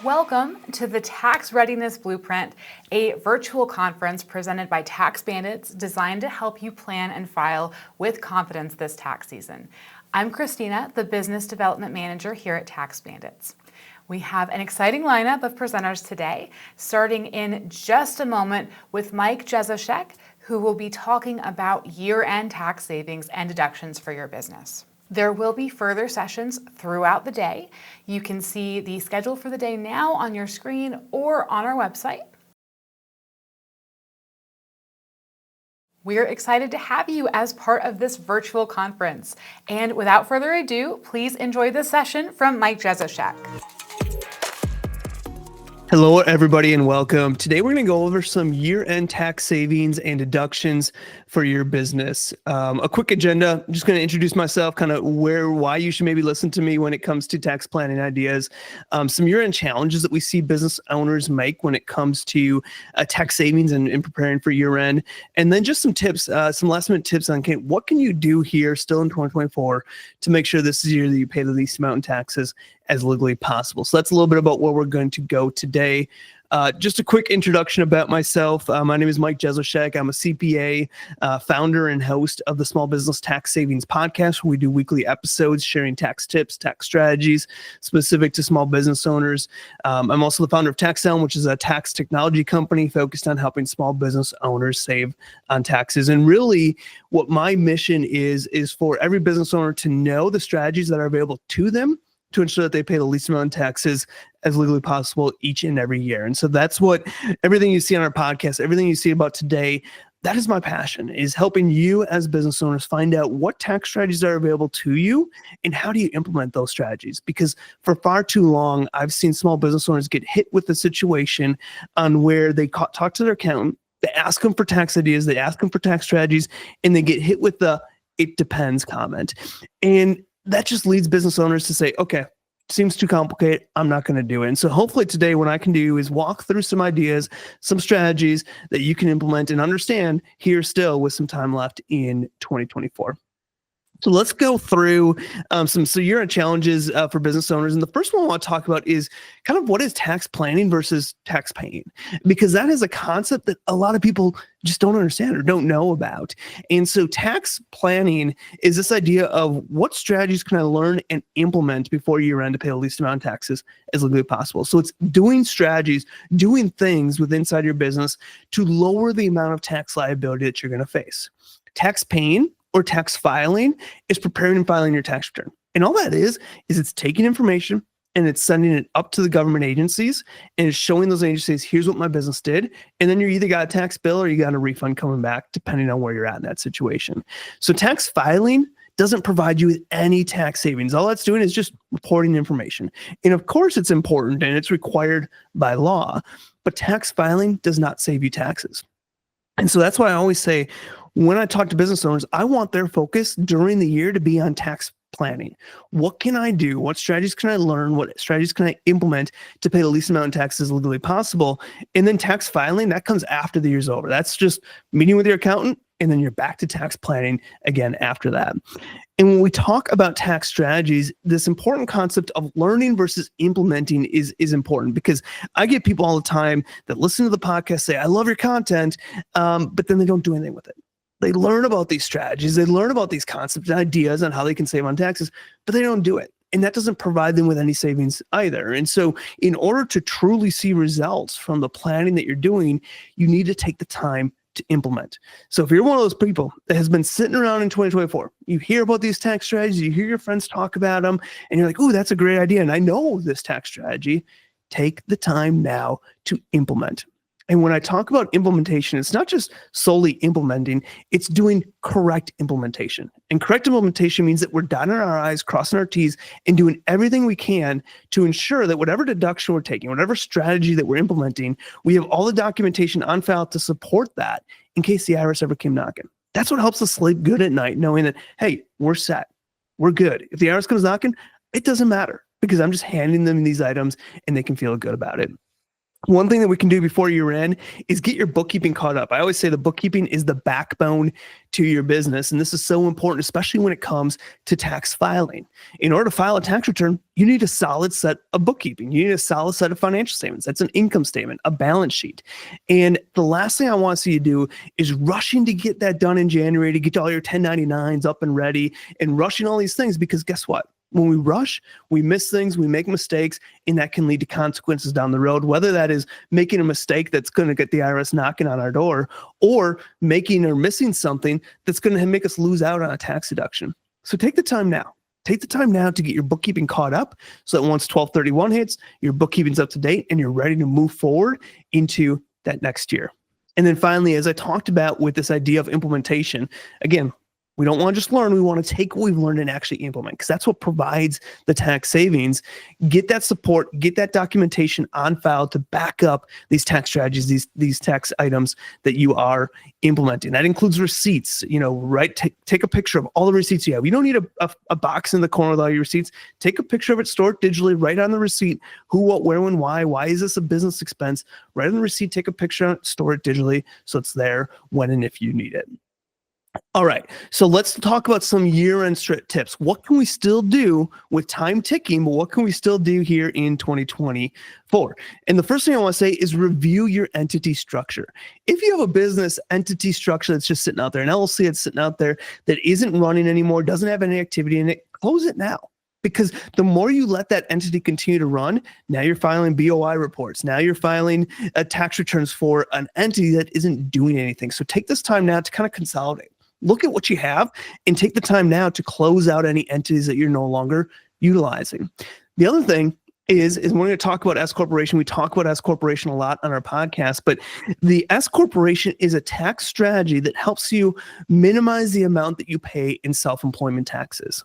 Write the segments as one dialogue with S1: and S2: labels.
S1: Welcome to the Tax Readiness Blueprint, a virtual conference presented by TaxBandits designed to help you plan and file with confidence this tax season. I'm Christina, the Business Development Manager here at TaxBandits. We have an exciting lineup of presenters today, starting in just a moment with Mike Jesowshek, who will be talking about year-end tax savings and deductions for your business. There will be further sessions throughout the day. You can see the schedule for the day now on your screen or on our website. We're excited to have you as part of this virtual conference. And without further ado, please enjoy this session from Mike Jesowshek.
S2: Hello, everybody, and welcome. Today, we're going to go over some year-end tax savings and deductions for your business. A quick agenda. I'm just going to introduce myself, kind of why you should maybe listen to me when it comes to tax planning ideas. Some year-end challenges that we see business owners make when it comes to tax savings and preparing for year-end. And then just some tips, some last-minute tips on what can you do here still in 2024 to make sure this is the year that you pay the least amount in taxes as legally possible. So that's a little bit about where we're going to go today. Just a quick introduction about myself. My name is Mike Jesowshek. I'm a CPA, founder and host of the Small Business Tax Savings Podcast, where we do weekly episodes sharing tax tips, tax strategies specific to small business owners. I'm also the founder of TaxElm, which is a tax technology company focused on helping small business owners save on taxes. And really, what my mission is for every business owner to know the strategies that are available to them to ensure that they pay the least amount in taxes as legally possible each and every year. And so that's what everything you see on our podcast, everything you see about today, that is my passion, is helping you as business owners find out what tax strategies are available to you and how do you implement those strategies. Because for far too long, I've seen small business owners get hit with the situation on where they talk to their accountant, they ask them for tax ideas, they ask them for tax strategies, and they get hit with the "it depends" comment. And that just leads business owners to say, okay, seems too complicated, I'm not going to do it. And so hopefully today what I can do is walk through some ideas, some strategies that you can implement and understand here still with some time left in 2024. So let's go through some year-end challenges for business owners. And the first one I want to talk about is kind of what is tax planning versus tax paying, because that is a concept that a lot of people just don't understand or don't know about. And so tax planning is this idea of what strategies can I learn and implement before year-end to pay the least amount of taxes as legally possible. So it's doing strategies, doing things inside your business to lower the amount of tax liability that you're going to face. Tax paying or tax filing is preparing and filing your tax return. And all that is it's taking information and it's sending it up to the government agencies and it's showing those agencies, here's what my business did. And then you either got a tax bill or you got a refund coming back, depending on where you're at in that situation. So tax filing doesn't provide you with any tax savings. All that's doing is just reporting information. And of course it's important and it's required by law, but tax filing does not save you taxes. And so that's why I always say, when I talk to business owners, I want their focus during the year to be on tax planning. What can I do? What strategies can I learn? What strategies can I implement to pay the least amount in taxes legally possible? And then tax filing, that comes after the year's over. That's just meeting with your accountant, and then you're back to tax planning again after that. And when we talk about tax strategies, this important concept of learning versus implementing is important, because I get people all the time that listen to the podcast say, I love your content, but then they don't do anything with it. They learn about these strategies, they learn about these concepts and ideas on how they can save on taxes, but they don't do it. And that doesn't provide them with any savings either. And so in order to truly see results from the planning that you're doing, you need to take the time to implement. So if you're one of those people that has been sitting around in 2024, you hear about these tax strategies, you hear your friends talk about them, and you're like, oh, that's a great idea, and I know this tax strategy, take the time now to implement. And when I talk about implementation, it's not just solely implementing, it's doing correct implementation. And correct implementation means that we're dotting our I's, crossing our T's, and doing everything we can to ensure that whatever deduction we're taking, whatever strategy that we're implementing, we have all the documentation on file to support that in case the IRS ever came knocking. That's what helps us sleep good at night, knowing that, hey, we're set, we're good. If the IRS comes knocking, it doesn't matter, because I'm just handing them these items and they can feel good about it. One thing that we can do before year end is get your bookkeeping caught up. I always say the bookkeeping is the backbone to your business. And this is so important, especially when it comes to tax filing. In order to file a tax return, you need a solid set of bookkeeping. You need a solid set of financial statements. That's an income statement, a balance sheet. And the last thing I want to see you do is rushing to get that done in January, to get all your 1099s up and ready and rushing all these things, because guess what? When we rush, we miss things, we make mistakes, and that can lead to consequences down the road, whether that is making a mistake that's going to get the IRS knocking on our door, or making or missing something that's going to make us lose out on a tax deduction. So take the time now. Take the time now to get your bookkeeping caught up so that once 1231 hits, your bookkeeping's up to date and you're ready to move forward into that next year. And then finally, as I talked about with this idea of implementation, again, we don't want to just learn. We want to take what we've learned and actually implement, because that's what provides the tax savings. Get that support, get that documentation on file to back up these tax strategies, these tax items that you are implementing. That includes receipts. Take a picture of all the receipts you have. You don't need a box in the corner with all your receipts. Take a picture of it, store it digitally, write on the receipt who, what, where, when, why. Why is this a business expense? Write on the receipt, take a picture of it, store it digitally so it's there when and if you need it. All right, so let's talk about some year-end tips. What can we still do with time ticking, but what can we still do here in 2024? And the first thing I want to say is review your entity structure. If you have a business entity structure that's just sitting out there, an LLC that's sitting out there that isn't running anymore, doesn't have any activity in it, close it now. Because the more you let that entity continue to run, now you're filing BOI reports. Now you're filing tax returns for an entity that isn't doing anything. So take this time now to kind of consolidate. Look at what you have and take the time now to close out any entities that you're no longer utilizing. The other thing is we're going to talk about S Corporation. We talk about S Corporation a lot on our podcast, but the S Corporation is a tax strategy that helps you minimize the amount that you pay in self-employment taxes.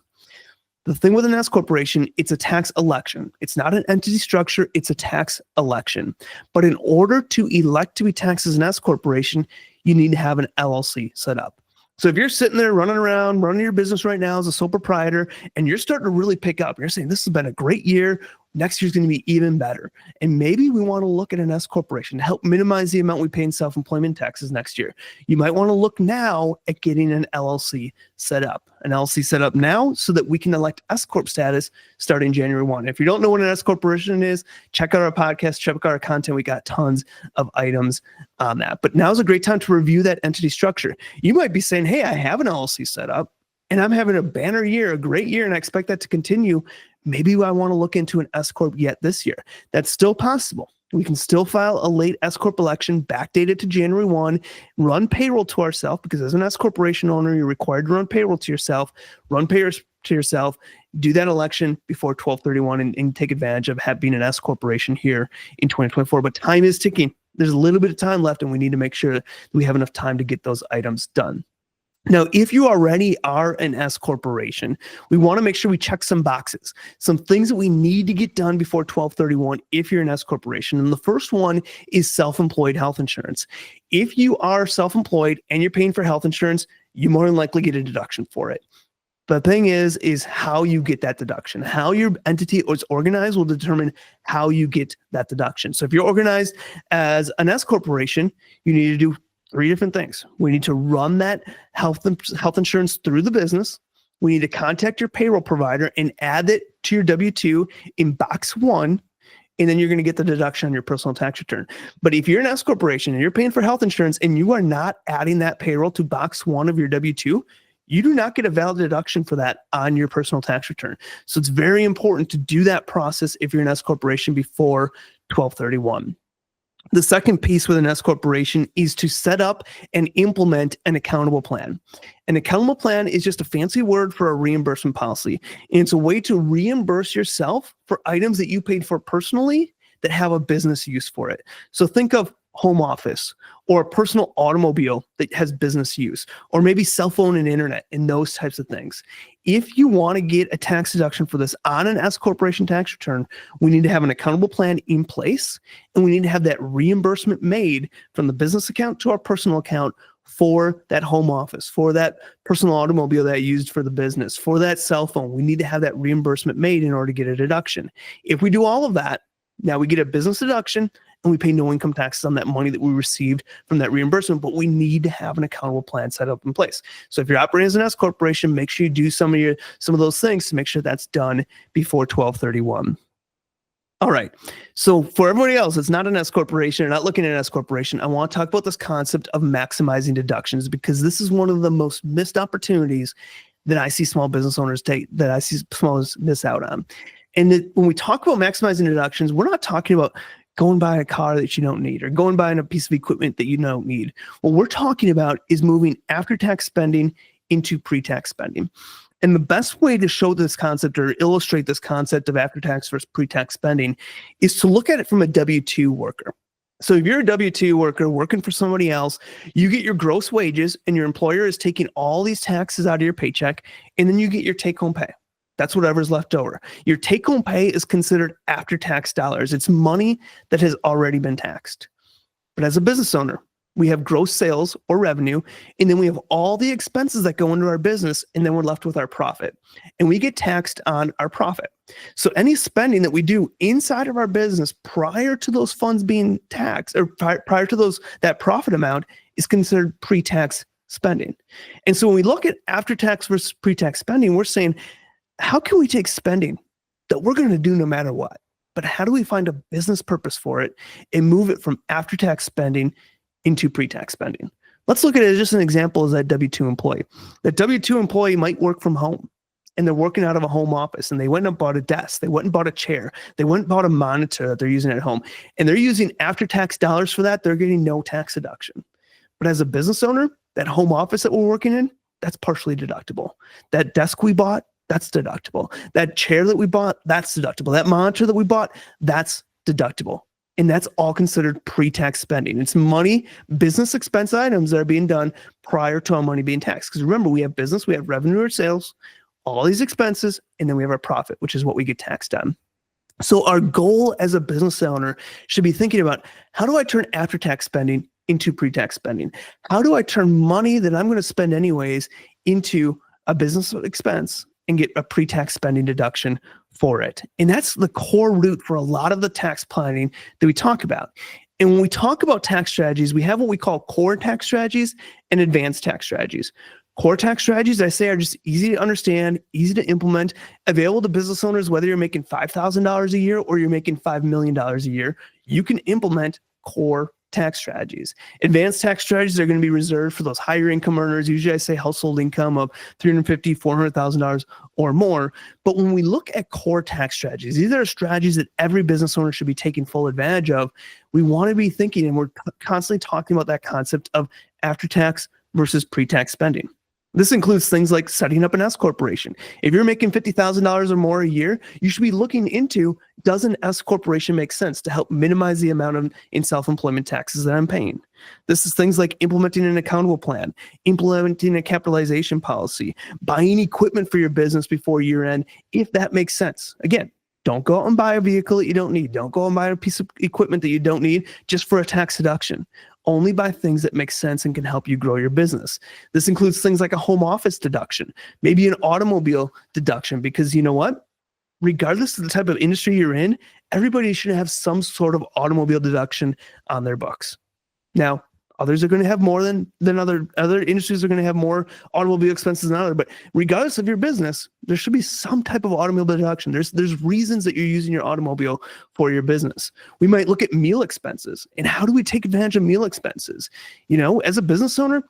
S2: The thing with an S Corporation, it's a tax election. It's not an entity structure, it's a tax election. But in order to elect to be taxed as an S Corporation, you need to have an LLC set up. So if you're sitting there running around, running your business right now as a sole proprietor, and you're starting to really pick up, you're saying, this has been a great year, next year's going to be even better. And maybe we want to look at an S Corporation to help minimize the amount we pay in self-employment taxes next year. You might want to look now at getting an LLC set up. An LLC set up now so that we can elect S Corp status starting January 1. If you don't know what an S Corporation is, check out our podcast, check out our content. We got tons of items on that. But now's a great time to review that entity structure. You might be saying, hey, I have an LLC set up and I'm having a banner year, a great year, and I expect that to continue. Maybe I want to look into an S Corp yet this year. That's still possible. We can still file a late S Corp election, backdated to January 1, run payroll to ourselves, because as an S Corporation owner, you're required to run payroll to yourself, run payroll to yourself, do that election before 12/31 and take advantage of being an S Corporation here in 2024. But time is ticking. There's a little bit of time left, and we need to make sure that we have enough time to get those items done. Now, if you already are an S Corporation, we want to make sure we check some boxes, some things that we need to get done before 12/31 if you're an S Corporation. And the first one is self-employed health insurance. If you are self-employed and you're paying for health insurance, you more than likely get a deduction for it. The thing is how you get that deduction. How your entity is organized will determine how you get that deduction. So if you're organized as an S Corporation, you need to do 3 different things. We need to run that health insurance through the business. We need to contact your payroll provider and add it to your W-2 in box 1, and then you're going to get the deduction on your personal tax return. But if you're an S Corporation and you're paying for health insurance and you are not adding that payroll to box 1 of your W-2, you do not get a valid deduction for that on your personal tax return. So it's very important to do that process if you're an S Corporation before 12/31. The second piece with an S Corporation is to set up and implement an accountable plan. An accountable plan is just a fancy word for a reimbursement policy. And it's a way to reimburse yourself for items that you paid for personally that have a business use for it. So think of home office or a personal automobile that has business use, or maybe cell phone and internet and those types of things. If you want to get a tax deduction for this on an S Corporation tax return, we need to have an accountable plan in place, and we need to have that reimbursement made from the business account to our personal account for that home office, for that personal automobile that I used for the business, for that cell phone. We need to have that reimbursement made in order to get a deduction. If we do all of that, Now we get a business deduction and we pay no income taxes on that money that we received from that reimbursement, but we need to have an accountable plan set up in place. So if you're operating as an S corporation, make sure you do some of those things to make sure that's done before 12/31. All right. So for everybody else that's not an S corporation or not looking at an S corporation, I want to talk about this concept of maximizing deductions, because this is one of the most missed opportunities that I see small business owners miss out on. And when we talk about maximizing deductions, we're not talking about going buying a car that you don't need or going buying a piece of equipment that you don't need. What we're talking about is moving after-tax spending into pre-tax spending. And the best way to show this concept or illustrate this concept of after-tax versus pre-tax spending is to look at it from a W-2 worker. So if you're a W-2 worker working for somebody else, you get your gross wages and your employer is taking all these taxes out of your paycheck, and then you get your take-home pay. That's whatever's left over. Your take-home pay is considered after-tax dollars. It's money that has already been taxed. But as a business owner, we have gross sales or revenue, and then we have all the expenses that go into our business, and then we're left with our profit. And we get taxed on our profit. So any spending that we do inside of our business prior to those funds being taxed, or prior to that profit amount, is considered pre-tax spending. And so when we look at after-tax versus pre-tax spending, we're saying, how can we take spending that we're going to do no matter what, but how do we find a business purpose for it and move it from after-tax spending into pre-tax spending? Let's look at it as just an example as that W-2 employee. That W-2 employee might work from home, and they're working out of a home office, and they went and bought a desk, they went and bought a chair, they went and bought a monitor that they're using at home, and they're using after-tax dollars for that. They're getting no tax deduction. But as a business owner, that home office that we're working in, that's partially deductible. That desk we bought, that's deductible. That chair that we bought, that's deductible. That monitor that we bought, that's deductible. And that's all considered pre-tax spending. It's money, business expense items that are being done prior to our money being taxed. Because remember, we have business, we have revenue or sales, all these expenses, and then we have our profit, which is what we get taxed on. So our goal as a business owner should be thinking about, how do I turn after-tax spending into pre-tax spending? How do I turn money that I'm going to spend anyways into a business expense and get a pre-tax spending deduction for it? And that's the core root for a lot of the tax planning that we talk about. And when we talk about tax strategies, we have what we call core tax strategies and advanced tax strategies. Core tax strategies, I say, are just easy to understand, easy to implement, available to business owners, whether you're making $5,000 a year or you're making $5 million a year. You can implement core tax strategies. Advanced tax strategies are going to be reserved for those higher income earners. Usually I say household income of $350,000, $400,000 or more. But when we look at core tax strategies, these are strategies that every business owner should be taking full advantage of. We want to be thinking, and we're constantly talking about that concept of after-tax versus pre-tax spending. This includes things like setting up an S corporation. If you're making $50,000 or more a year, you should be looking into, does an S corporation make sense to help minimize the amount in self-employment taxes that I'm paying? This is things like implementing an accountable plan, implementing a capitalization policy, buying equipment for your business before year end, if that makes sense. Again, don't go out and buy a vehicle that you don't need. Don't go out and buy a piece of equipment that you don't need just for a tax deduction. Only buy things that make sense and can help you grow your business. This includes things like a home office deduction, maybe an automobile deduction, because you know what? Regardless of the type of industry you're in, everybody should have some sort of automobile deduction on their books. Now, others are going to have more than other industries are going to have more automobile expenses than others. But regardless of your business, there should be some type of automobile deduction. There's reasons that you're using your automobile for your business. We might look at meal expenses, and how do we take advantage of meal expenses? You know, as a business owner,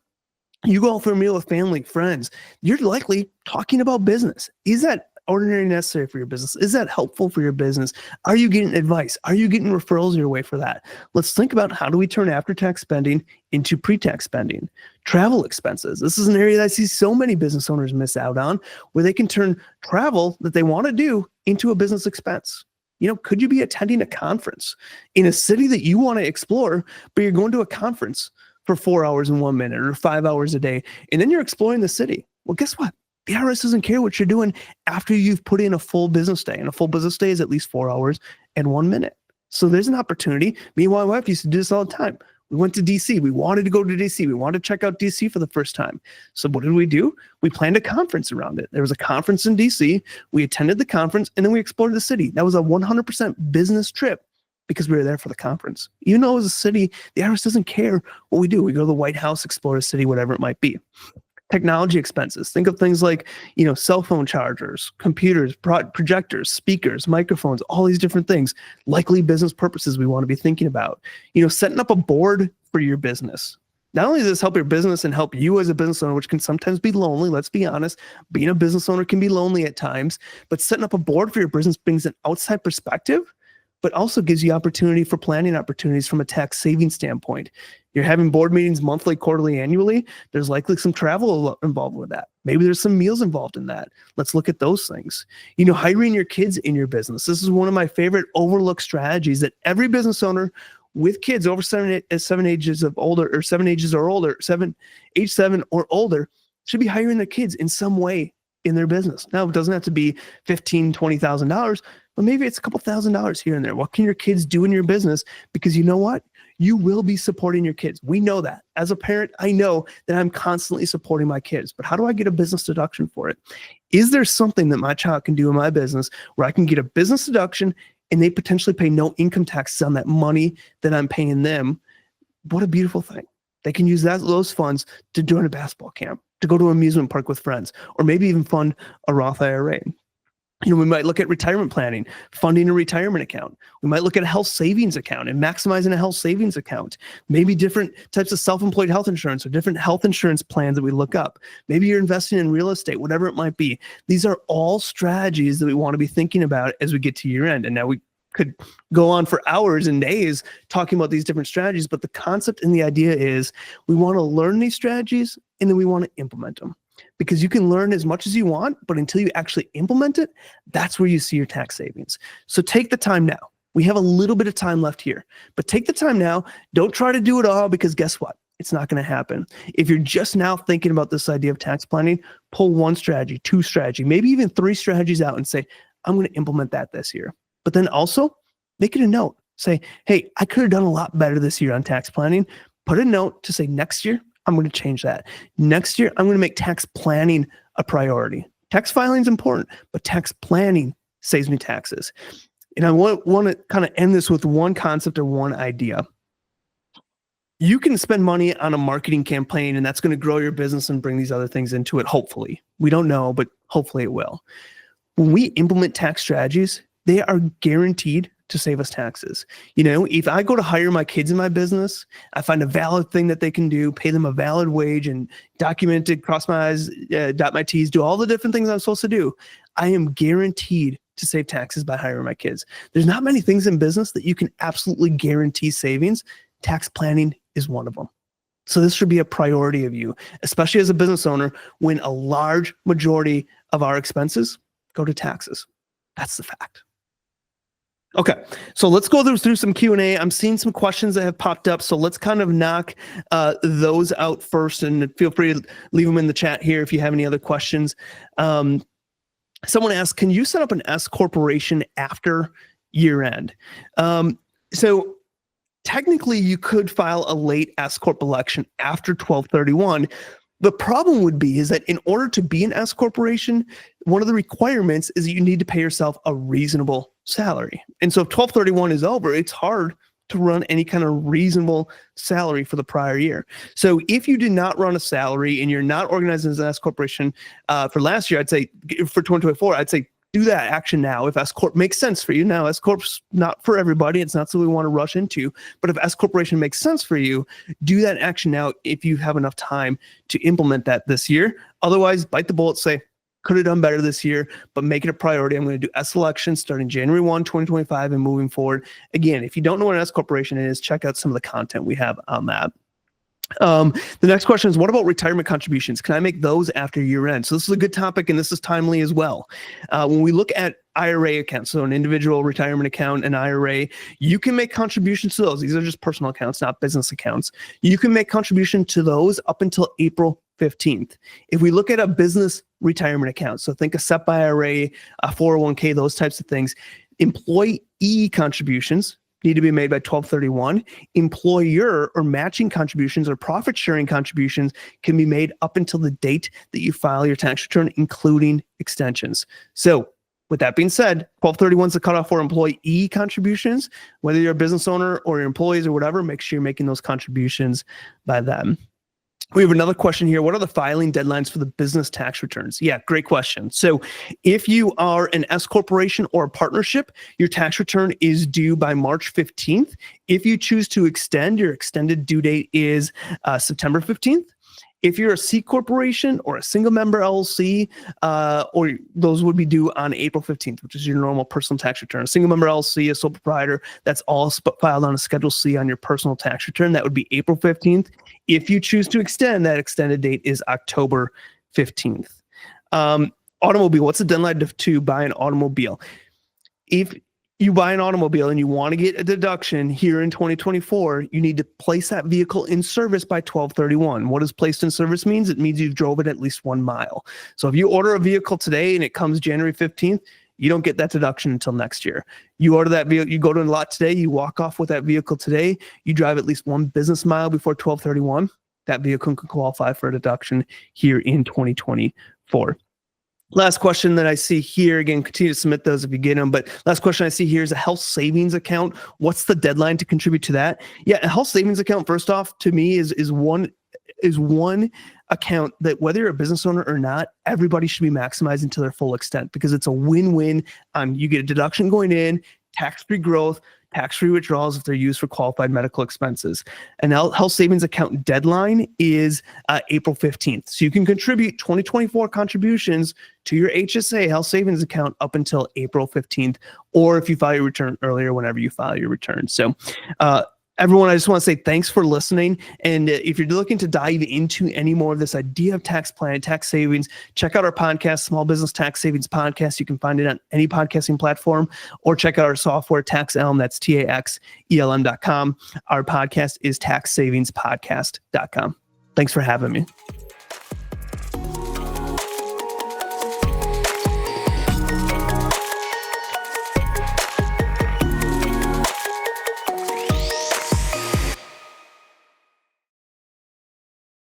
S2: you go out for a meal with family, friends, you're likely talking about business. Is that ordinary necessary for your business? Is that helpful for your business? Are you getting advice? Are you getting referrals your way for that? Let's think about, how do we turn after-tax spending into pre-tax spending? Travel expenses. This is an area that I see so many business owners miss out on, where they can turn travel that they want to do into a business expense. You know, could you be attending a conference in a city that you want to explore, but you're going to a conference for 4 hours and 1 minute or 5 hours a day, and then you're exploring the city? Well, guess what? The IRS doesn't care what you're doing after you've put in a full business day. And a full business day is at least 4 hours and 1 minute. So there's an opportunity. Me and my wife used to do this all the time. We went to DC. We wanted to go to DC. We wanted to check out DC for the first time. So what did we do? We planned a conference around it. There was a conference in DC. We attended the conference, and then we explored the city. That was a 100% business trip because we were there for the conference. Even though it was a city, the IRS doesn't care what we do. We go to the White House, explore a city, whatever it might be. Technology expenses. Think of things like, cell phone chargers, computers, projectors, speakers, microphones, all these different things. Likely business purposes we want to be thinking about. Setting up a board for your business. Not only does this help your business and help you as a business owner, which can sometimes be lonely, let's be honest, being a business owner can be lonely at times, but setting up a board for your business brings an outside perspective, but also gives you opportunity for planning opportunities from a tax saving standpoint. You're having board meetings monthly, quarterly, annually. There's likely some travel involved with that. Maybe there's some meals involved in that. Let's look at those things. Hiring your kids in your business. This is one of my favorite overlooked strategies that every business owner with kids over age 7 or older should be hiring their kids in some way in their business. Now, it doesn't have to be $15,000, $20,000, but maybe it's a couple $1,000s here and there. What can your kids do in your business? Because you know what? You will be supporting your kids. We know that. As a parent, I know that I'm constantly supporting my kids, but how do I get a business deduction for it? Is there something that my child can do in my business where I can get a business deduction and they potentially pay no income taxes on that money that I'm paying them? What a beautiful thing. They can use those funds to join a basketball camp, to go to an amusement park with friends, or maybe even fund a Roth IRA. We might look at retirement planning, funding a retirement account. We might look at a health savings account and maximizing a health savings account. Maybe different types of self-employed health insurance or different health insurance plans that we look up. Maybe you're investing in real estate, whatever it might be. These are all strategies that we want to be thinking about as we get to year end. And now we could go on for hours and days talking about these different strategies, but the concept and the idea is we want to learn these strategies and then we want to implement them. Because you can learn as much as you want, but until you actually implement it, that's where you see your tax savings. So take the time now. We have a little bit of time left here, but take the time now. Don't try to do it all, because guess what? It's not going to happen. If you're just now thinking about this idea of tax planning, pull one strategy, two strategy, maybe even three strategies out and say, I'm going to implement that this year. But then also make it a note. Say, hey, I could have done a lot better this year on tax planning. Put a note to say next year, I'm going to change that. Next year, I'm going to make tax planning a priority. Tax filing is important, but tax planning saves me taxes. And I want to kind of end this with one concept or one idea. You can spend money on a marketing campaign, and that's going to grow your business and bring these other things into it, hopefully. We don't know, but hopefully it will. When we implement tax strategies, they are guaranteed to save us taxes. If I go to hire my kids in my business, I find a valid thing that they can do, pay them a valid wage and document it, cross my I's, dot my T's, do all the different things I'm supposed to do. I am guaranteed to save taxes by hiring my kids. There's not many things in business that you can absolutely guarantee savings. Tax planning is one of them. So this should be a priority of you, especially as a business owner, when a large majority of our expenses go to taxes. That's the fact. Okay, so let's go through some Q&A. I'm seeing some questions that have popped up, so let's kind of knock those out first, and feel free to leave them in the chat here if you have any other questions. Someone asked, can you set up an S corporation after year end? So technically, you could file a late S corp election after 12/31. The problem would be is that in order to be an S corporation, one of the requirements is that you need to pay yourself a reasonable salary. And so if 12/31 is over, it's hard to run any kind of reasonable salary for the prior year. So if you did not run a salary and you're not organized as an S corporation for last year, I'd say for 2024, I'd say do that action now if S Corp makes sense for you. Now, S Corp's not for everybody. It's not something we want to rush into. But if S Corporation makes sense for you, do that action now if you have enough time to implement that this year. Otherwise, bite the bullet, say, could have done better this year, but make it a priority. I'm going to do S election starting January 1, 2025 and moving forward. Again, if you don't know what an S Corporation is, check out some of the content we have on that. The next question is, what about retirement contributions? Can I make those after year end? So this is a good topic, and this is timely as well. When we look at IRA accounts, so an individual retirement account, an IRA, you can make contributions to those. These are just personal accounts, not business accounts. You can make contribution to those up until April 15th. If we look at a business retirement account, so think a SEP IRA, a 401k, those types of things, employee contributions need to be made by 12/31. Employer or matching contributions or profit sharing contributions can be made up until the date that you file your tax return, including extensions. So With that being said, 12/31 is the cutoff for employee contributions. Whether you're a business owner or your employees or whatever, make sure you're making those contributions by them. We have another question here. What are the filing deadlines for the business tax returns? Yeah, great question. So if you are an S corporation or a partnership, your tax return is due by March 15th. If you choose to extend, your extended due date is September 15th. If you're a C corporation or a single member LLC, or those would be due on April 15th, which is your normal personal tax return. A single member LLC, a sole proprietor, that's all filed on a Schedule C on your personal tax return. That would be April 15th. If you choose to extend, that extended date is October 15th. Automobile, what's the deadline to buy an automobile? If you buy an automobile and you want to get a deduction here in 2024, you need to place that vehicle in service by 12/31. What does placed in service means? It means you've drove it at least 1 mile. So if you order a vehicle today and it comes January 15th, you don't get that deduction until next year. You order that vehicle, you go to a lot today, you walk off with that vehicle today, you drive at least 1 business mile before 12/31, that vehicle can qualify for a deduction here in 2024. Last question that I see here, again, continue to submit those if you get them, but last question I see here is a health savings account. What's the deadline to contribute to that? Yeah, a health savings account, first off, to me is one account that whether you're a business owner or not, everybody should be maximizing to their full extent, because it's a win-win. You get a deduction going in, tax-free growth, tax-free withdrawals if they're used for qualified medical expenses. And health savings account deadline is April 15th. So you can contribute 2024 contributions to your HSA health savings account up until April 15th, or if you file your return earlier, whenever you file your return. So everyone, I just want to say thanks for listening. And if you're looking to dive into any more of this idea of tax planning, tax savings, check out our podcast, Small Business Tax Savings Podcast. You can find it on any podcasting platform, or check out our software, TaxElm. That's TaxElm.com. Our podcast is TaxSavingsPodcast.com. Thanks for having me.